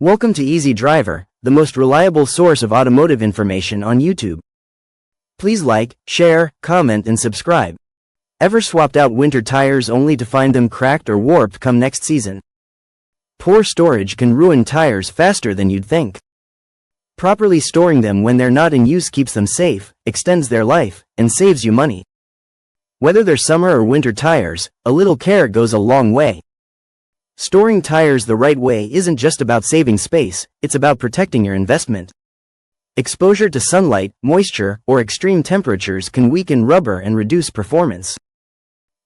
Welcome to Easy Driver, the most reliable source of automotive information on YouTube. Please like, share, comment and subscribe. Ever swapped out winter tires only to find them cracked or warped come next season? Poor storage can ruin tires faster than you'd think. Properly storing them when they're not in use keeps them safe, extends their life, and saves you money. Whether they're summer or winter tires, a little care goes a long way. Storing tires the right way isn't just about saving space, it's about protecting your investment. Exposure to sunlight, moisture, or extreme temperatures can weaken rubber and reduce performance.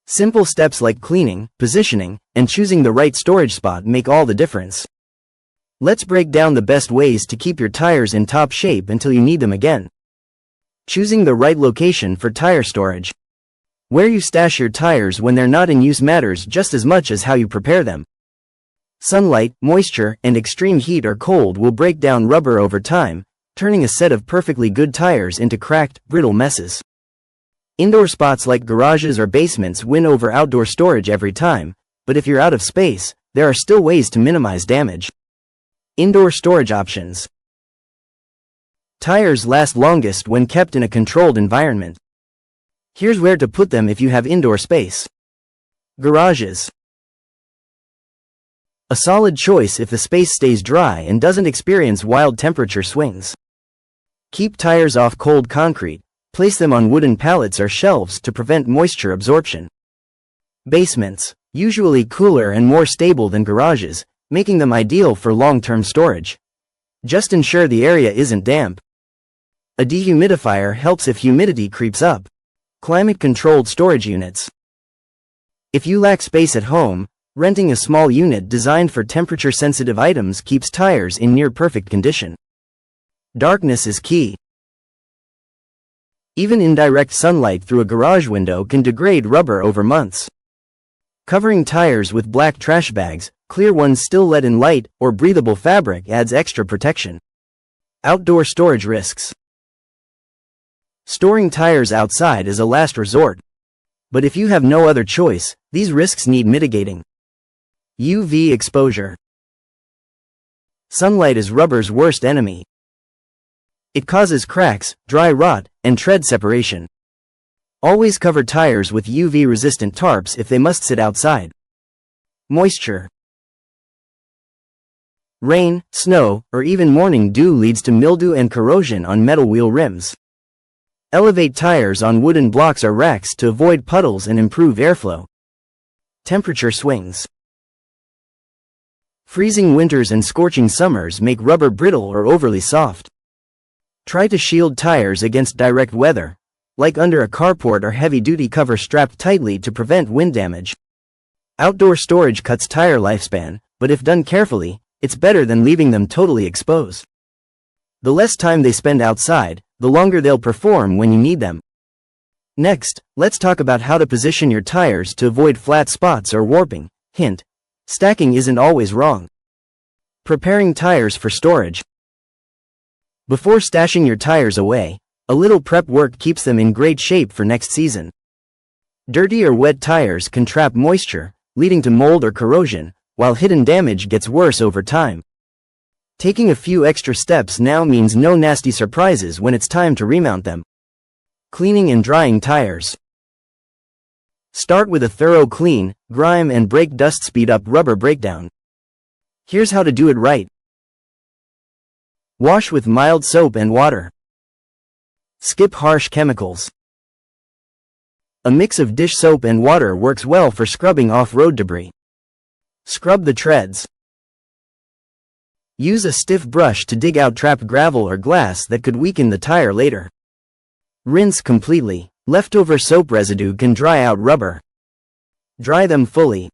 Simple steps like cleaning, positioning, and choosing the right storage spot make all the difference. Let's break down the best ways to keep your tires in top shape until you need them again. Choosing the right location for tire storage. Where you stash your tires when they're not in use matters just as much as how you prepare them. Sunlight, moisture, and extreme heat or cold will break down rubber over time, turning a set of perfectly good tires into cracked, brittle messes. Indoor spots like garages or basements win over outdoor storage every time, but if you're out of space, there are still ways to minimize damage. Indoor storage options. Tires last longest when kept in a controlled environment. Here's where to put them if you have indoor space. Garages. A solid choice if the space stays dry and doesn't experience wild temperature swings. Keep tires off cold concrete, place them on wooden pallets or shelves to prevent moisture absorption. Basements, usually cooler and more stable than garages, making them ideal for long-term storage. Just ensure the area isn't damp. A dehumidifier helps if humidity creeps up. Climate-controlled storage units. If you lack space at home, renting a small unit designed for temperature-sensitive items keeps tires in near-perfect condition. Darkness is key. Even indirect sunlight through a garage window can degrade rubber over months. Covering tires with black trash bags, clear ones still let in light, or breathable fabric adds extra protection. Outdoor storage risks. Storing tires outside is a last resort. But if you have no other choice, these risks need mitigating. UV exposure. Sunlight is rubber's worst enemy. It causes cracks, dry rot, and tread separation. Always cover tires with UV-resistant tarps if they must sit outside. Moisture. Rain, snow, or even morning dew leads to mildew and corrosion on metal wheel rims. Elevate tires on wooden blocks or racks to avoid puddles and improve airflow. Temperature swings. Freezing winters and scorching summers make rubber brittle or overly soft. Try to shield tires against direct weather, like under a carport or heavy-duty cover strapped tightly to prevent wind damage. Outdoor storage cuts tire lifespan, but if done carefully, it's better than leaving them totally exposed. The less time they spend outside, the longer they'll perform when you need them. Next, let's talk about how to position your tires to avoid flat spots or warping. Hint: stacking isn't always wrong. Preparing tires for storage. Before stashing your tires away, a little prep work keeps them in great shape for next season. Dirty or wet tires can trap moisture, leading to mold or corrosion, while hidden damage gets worse over time. Taking a few extra steps now means no nasty surprises when it's time to remount them. Cleaning and drying tires. Start with a thorough clean. Grime and brake dust speed up rubber breakdown. Here's how to do it right. Wash with mild soap and water. Skip harsh chemicals. A mix of dish soap and water works well for scrubbing off road debris. Scrub the treads. Use a stiff brush to dig out trapped gravel or glass that could weaken the tire later. Rinse completely. Leftover soap residue can dry out rubber. Dry them fully.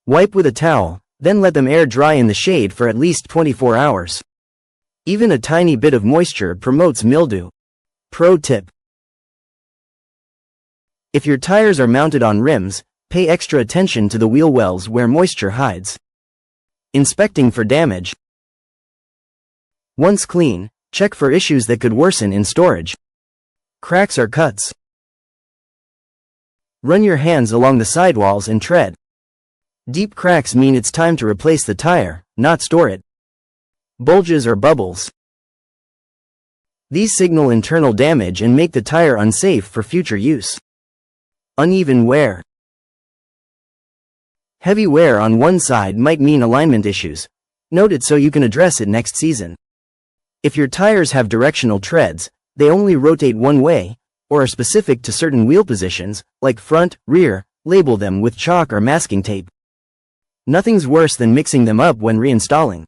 Wipe with a towel, then let them air dry in the shade for at least 24 hours. Even a tiny bit of moisture promotes mildew. Pro tip: if your tires are mounted on rims, pay extra attention to the wheel wells where moisture hides. Inspecting for damage. Once clean, check for issues that could worsen in storage. Cracks or cuts. Run your hands along the sidewalls and tread. Deep cracks mean it's time to replace the tire, not store it. Bulges or bubbles. These signal internal damage and make the tire unsafe for future use. Uneven wear. Heavy wear on one side might mean alignment issues. Note it so you can address it next season. If your tires have directional treads, they only rotate one way, or are specific to certain wheel positions, like front, rear, label them with chalk or masking tape. Nothing's worse than mixing them up when reinstalling.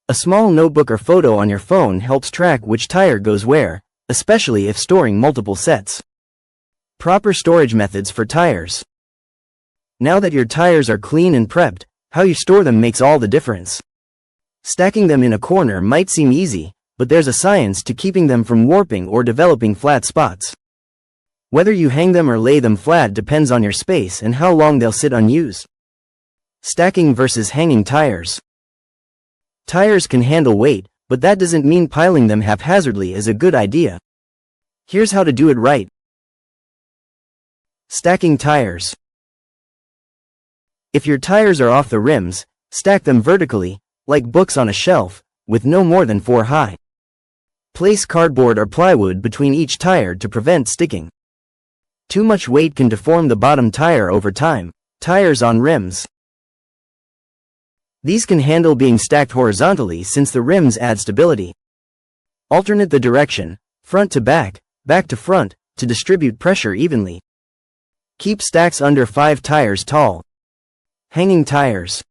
A small notebook or photo on your phone helps track which tire goes where, especially if storing multiple sets. Proper storage methods for tires. Now that your tires are clean and prepped, how you store them makes all the difference. Stacking them in a corner might seem easy, but there's a science to keeping them from warping or developing flat spots. Whether you hang them or lay them flat depends on your space and how long they'll sit unused. Stacking versus hanging tires. Tires can handle weight, but that doesn't mean piling them haphazardly is a good idea. Here's how to do it right. Stacking tires. If your tires are off the rims, stack them vertically, like books on a shelf, with no more than 4 high. Place cardboard or plywood between each tire to prevent sticking. Too much weight can deform the bottom tire over time. Tires on rims. These can handle being stacked horizontally since the rims add stability. Alternate the direction, front to back to front, to distribute pressure evenly. Keep stacks under 5 tires tall. Hanging tires.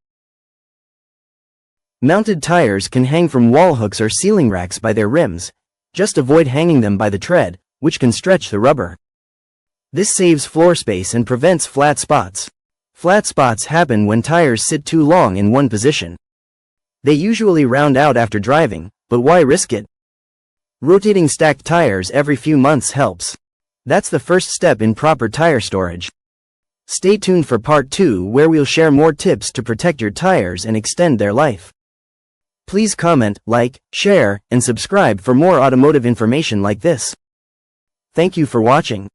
Mounted tires can hang from wall hooks or ceiling racks by their rims. Just avoid hanging them by the tread, which can stretch the rubber. This saves floor space and prevents flat spots. Flat spots happen when tires sit too long in one position. They usually round out after driving, but why risk it? Rotating stacked tires every few months helps. That's the first step in proper tire storage. Stay tuned for part 2 where we'll share more tips to protect your tires and extend their life. Please comment, like, share, and subscribe for more automotive information like this. Thank you for watching.